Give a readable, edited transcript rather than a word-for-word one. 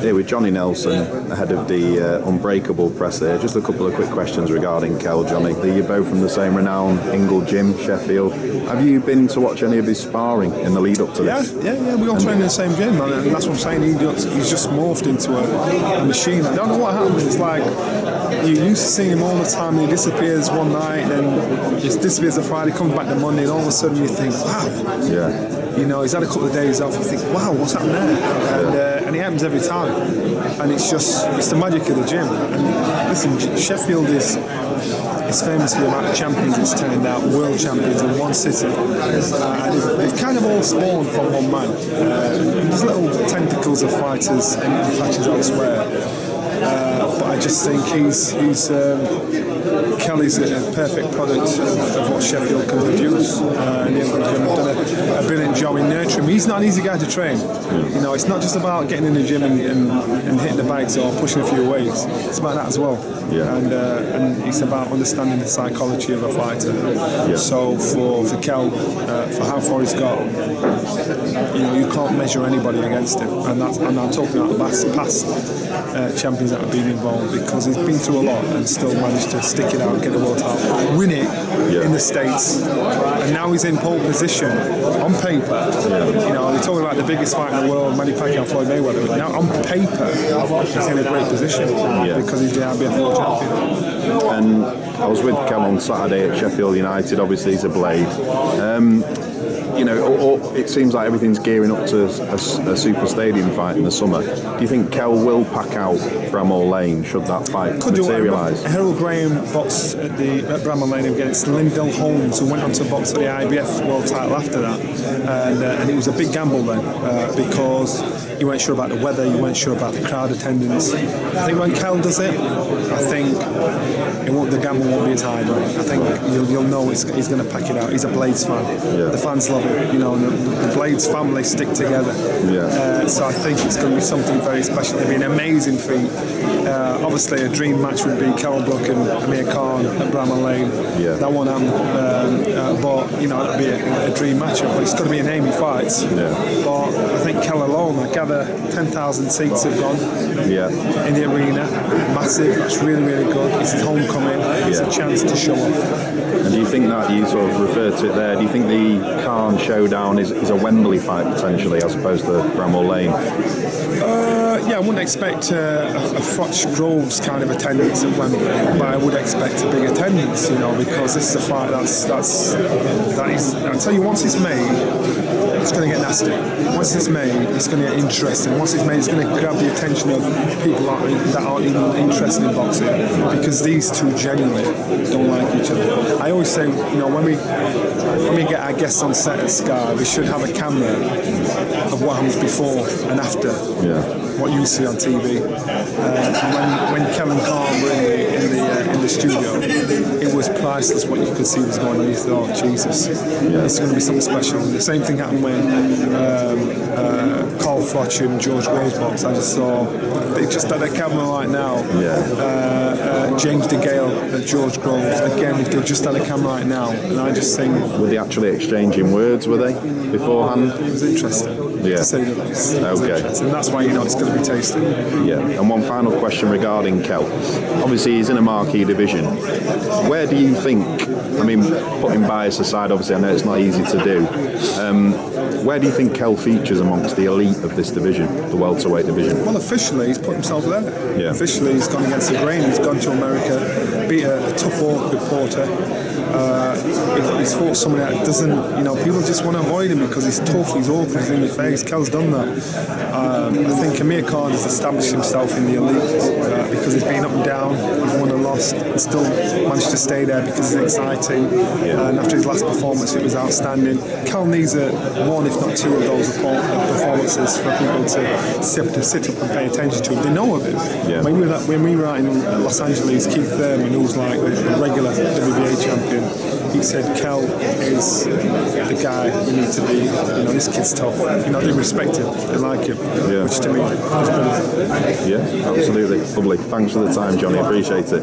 Here with Johnny Nelson, ahead of the Unbreakable press here. Just a couple of quick questions regarding Kell, Johnny. You're both from the same renowned Ingle gym, Sheffield. Have you been to watch any of his sparring in the lead up to this? Yeah, we all train in the same gym, and that's what I'm saying. He's just morphed into a machine. I don't know what happened. It's like you used to see him all the time, and he disappears one night, then he disappears on Friday, comes back the Monday, and all of a sudden you think, wow. Yeah. You know, he's had a couple of days off. You think, wow, what's happened there? And it happens every time. And it's the magic of the gym. And listen, Sheffield is famous for the amount of champions it's turned out, world champions in one city. And they've kind of all spawned from one man. There's little tentacles of fighters in patches elsewhere. But I just think Kelly's a perfect product of what Sheffield can produce. And he's done a brilliant job in nurturing him. He's not an easy guy to train. You know, it's not just about getting in the gym and hitting the bikes or pushing a few weights. It's about that as well. Yeah. And it's about understanding the psychology of a fighter. Yeah. So for Kell, for how far he's got, you know, you can't measure anybody against him. And I'm talking about the past champions that have been involved, because he's been through a lot and still managed to stick it out, get the world title, win it in the States, and now he's in pole position on paper. You know, they're talking about the biggest fight in the world, Manny Pacquiao, Floyd Mayweather. Now on paper, he's in a great position because he's the IBF world champion. And I was with Kell on Saturday at Sheffield United. Obviously, he's a blade. You know, it seems like everything's gearing up to a super stadium fight in the summer. Do you think Kell will pack out Bramall Lane should that fight materialise? Harold Graham boxed at Bramall Lane against Lindell Holmes, who went on to box for the IBF world title after that. And it was a big gamble then, because you weren't sure about the weather, you weren't sure about the crowd attendance. I think when Kell does it, I think the gamble won't be as high. I think you'll know he's going to pack it out. He's a Blades fan. Yeah. The fans love it. You know, the Blades family stick together. Yeah. So I think it's going to be something very special. It'll be an amazing feat. Obviously, a dream match would be Kell Brooks and Amir Khan at Bramall Lane. Yeah. That won't happen. But you know, it'll be a dream matchup. But it's got to be a name he fights. Yeah. But I think Kell alone, I gather 10,000 seats have gone in the arena. Massive. That's really, really good. It's his homecoming. It's a chance to show off. And do you think that, you sort of referred to it there, do you think the Khan showdown is a Wembley fight potentially as opposed to Bramall Lane? Yeah, I wouldn't expect a Froch Groves kind of attendance at Wembley, but I would expect a big attendance, you know, because this is a fight that is. I'll tell you, once it's made, it's going to get nasty. Once it's made, it's going to get interesting. Once it's made, it's going to grab the attention of people that aren't even interested in boxing, because these two genuinely don't like each other. I always say, you know, when we get our guests on set at Sky, we should have a camera of what happens before and after. What you see on TV. When Kell and Khan were in the studio, it was priceless what you could see was going on. You thought, oh, Jesus, it's going to be something special. The same thing happened when Carl Froch and George Groves boxed. I just saw, they just had a camera right now. James DeGale at George Groves. Again, they just had a camera right now. And I just think... Were they actually exchanging words, were they, beforehand? It was interesting, to say the least. Okay. And that's why you know it's going to be tasty. Yeah. And one final question regarding Kell. Obviously, he's in a marquee division. Where do you think, I mean, putting bias aside, obviously, I know it's not easy to do. Where do you think Kell features amongst the elite of this division, the welterweight division? Well, officially, he's put himself there. Yeah. Officially, he's gone against the grain. He's gone to America, beat a tough reporter. He's fought somebody that doesn't, you know, people just want to avoid him because he's tough, he's awkward, he's in your face. Kell's done that. I think Amir Khan has established himself in the elite because he's been up and down, he's won and lost, and still managed to stay there because it's exciting. And after his last performance, it was outstanding. Kell needs one, if not two, of those performances for people to sit up and pay attention to. They know of it. When we were out in Los Angeles, Keith Thurman, who's like a regular WBA champion, he said Kell is the guy we need to be. You know, this kid's tough. You know, they respect him, they like him, which to me is brilliant. Yeah, absolutely. Lovely. Thanks for the time, Johnny. Appreciate it.